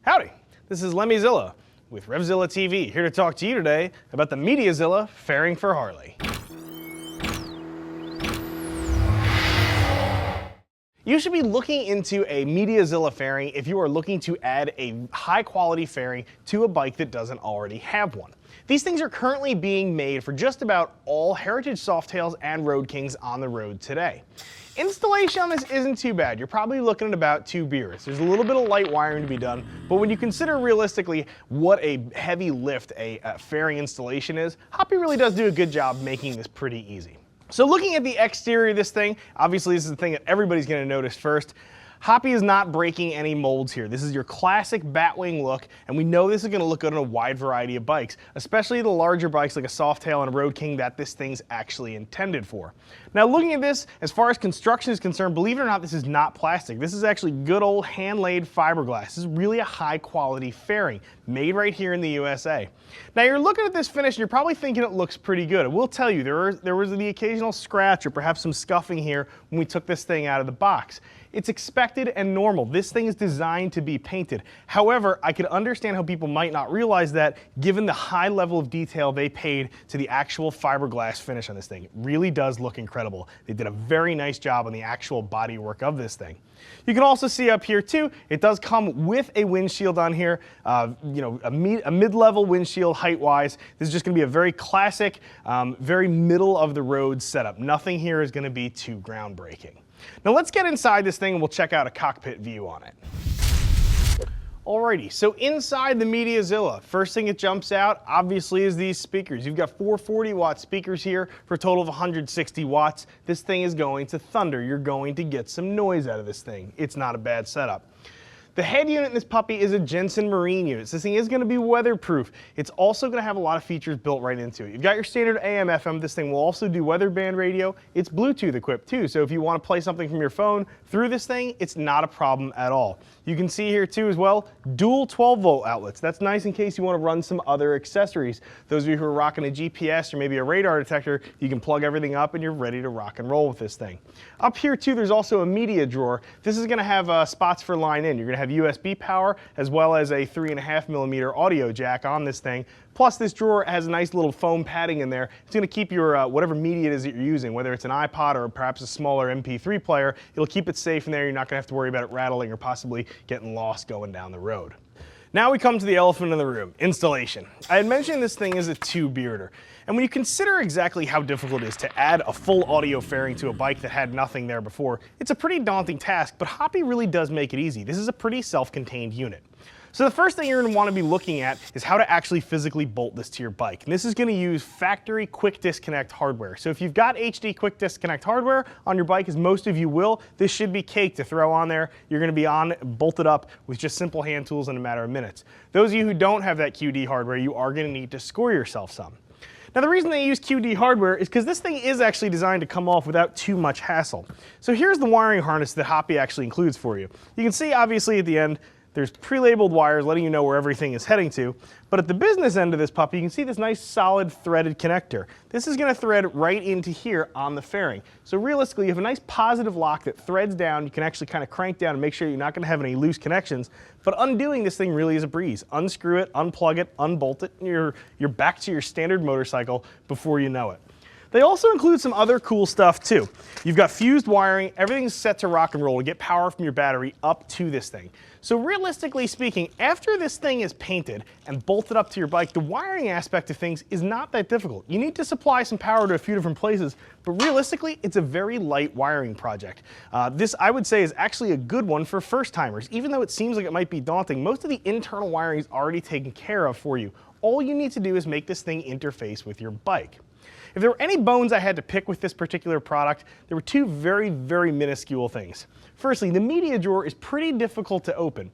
Howdy, this is RevZilla with RevZilla TV, here to talk to you today about the Mediazilla fairing for Harley. You should be looking into a Mediazilla fairing if you are looking to add a high quality fairing to a bike that doesn't already have one. These things are currently being made for just about all heritage Softails and Road Kings on the road today. Installation on this isn't too bad. You're probably looking at about 2 beers. There's a little bit of light wiring to be done, but when you consider realistically what a heavy lift a fairing installation is, Hoppe really does do a good job making this pretty easy. So looking at the exterior of this thing, obviously this is the thing that everybody's going to notice first. Hoppe is not breaking any molds here. This is your classic batwing look, and we know this is going to look good on a wide variety of bikes, especially the larger bikes like a Softail and a Road King that this thing's actually intended for. Now looking at this, as far as construction is concerned, believe it or not, this is not plastic. This is actually good old hand-laid fiberglass. This is really a high quality fairing, made right here in the USA. Now you're looking at this finish and you're probably thinking it looks pretty good. I will tell you, there was the occasional scratch or perhaps some scuffing here when we took this thing out of the box. It's expected and normal. This thing is designed to be painted. However, I could understand how people might not realize that given the high level of detail they paid to the actual fiberglass finish on this thing. It really does look incredible. They did a very nice job on the actual bodywork of this thing. You can also see up here too, it does come with a windshield on here, a mid-level windshield height-wise. This is just going to be a very classic, very middle of the road setup. Nothing here is going to be too groundbreaking. Now let's get inside this thing and we'll check out a cockpit view on it. Alrighty, so inside the Mediazilla, first thing that jumps out obviously is these speakers. You've got 440 watt speakers here for a total of 160 watts. This thing is going to thunder. You're going to get some noise out of this thing. It's not a bad setup. The head unit in this puppy is a Jensen Marine unit. So this thing is going to be weatherproof. It's also going to have a lot of features built right into it. You've got your standard AM, FM. This thing will also do weather band radio. It's Bluetooth equipped too. So if you want to play something from your phone through this thing, it's not a problem at all. You can see here too as well, dual 12-volt outlets. That's nice in case you want to run some other accessories. Those of you who are rocking a GPS or maybe a radar detector, you can plug everything up and you're ready to rock and roll with this thing. Up here too, there's also a media drawer. This is going to have spots for line in. You're going to have USB power as well as a 3.5mm audio jack on this thing. Plus this drawer has a nice little foam padding in there. It's going to keep your whatever media it is that you're using, whether it's an iPod or perhaps a smaller MP3 player, it'll keep it safe in there. You're not going to have to worry about it rattling or possibly getting lost going down the road. Now we come to the elephant in the room, installation. I had mentioned this thing is a 2-bearder. And when you consider exactly how difficult it is to add a full audio fairing to a bike that had nothing there before, it's a pretty daunting task, but Hoppe really does make it easy. This is a pretty self-contained unit. So the first thing you're going to want to be looking at is how to actually physically bolt this to your bike. And this is going to use factory quick disconnect hardware. So if you've got HD quick disconnect hardware on your bike, as most of you will, this should be cake to throw on there. You're going to be bolted up with just simple hand tools in a matter of minutes. Those of you who don't have that QD hardware, you are going to need to score yourself some. Now the reason they use QD hardware is because this thing is actually designed to come off without too much hassle. So here's the wiring harness that Hoppe actually includes for you. You can see obviously at the end, there's pre-labeled wires letting you know where everything is heading to. But at the business end of this puppy, you can see this nice solid threaded connector. This is going to thread right into here on the fairing. So realistically, you have a nice positive lock that threads down. You can actually kind of crank down and make sure you're not going to have any loose connections. But undoing this thing really is a breeze. Unscrew it, unplug it, unbolt it, and you're back to your standard motorcycle before you know it. They also include some other cool stuff too. You've got fused wiring, everything's set to rock and roll to get power from your battery up to this thing. So realistically speaking, after this thing is painted and bolted up to your bike, the wiring aspect of things is not that difficult. You need to supply some power to a few different places, but realistically, it's a very light wiring project. This, I would say, is actually a good one for first-timers. Even though it seems like it might be daunting, most of the internal wiring is already taken care of for you. All you need to do is make this thing interface with your bike. If there were any bones I had to pick with this particular product, there were 2 very, very minuscule things. Firstly, the media drawer is pretty difficult to open.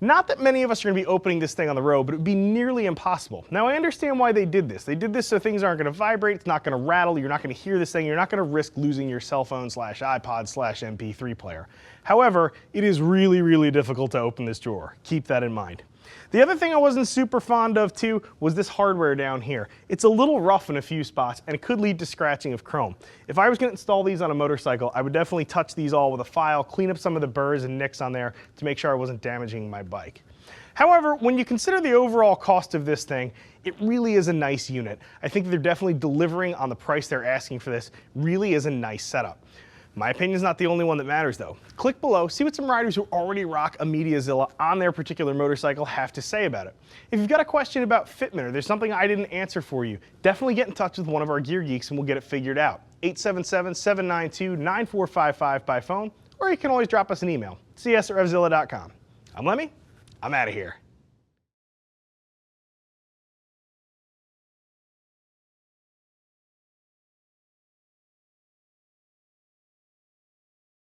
Not that many of us are going to be opening this thing on the road, but it would be nearly impossible. Now I understand why they did this. They did this so things aren't going to vibrate, it's not going to rattle, you're not going to hear this thing, you're not going to risk losing your cell phone / iPod / MP3 player. However, it is really, really difficult to open this drawer. Keep that in mind. The other thing I wasn't super fond of too was this hardware down here. It's a little rough in a few spots and it could lead to scratching of chrome. If I was going to install these on a motorcycle, I would definitely touch these all with a file, clean up some of the burrs and nicks on there to make sure I wasn't damaging my bike. However, when you consider the overall cost of this thing, it really is a nice unit. I think they're definitely delivering on the price they're asking for this. Really is a nice setup. My opinion is not the only one that matters though. Click below, see what some riders who already rock a Mediazilla on their particular motorcycle have to say about it. If you've got a question about fitment or there's something I didn't answer for you, definitely get in touch with one of our gear geeks and we'll get it figured out. 877-792-9455 by phone, or you can always drop us an email, cs@revzilla.com. I'm Lemmy, I'm out of here.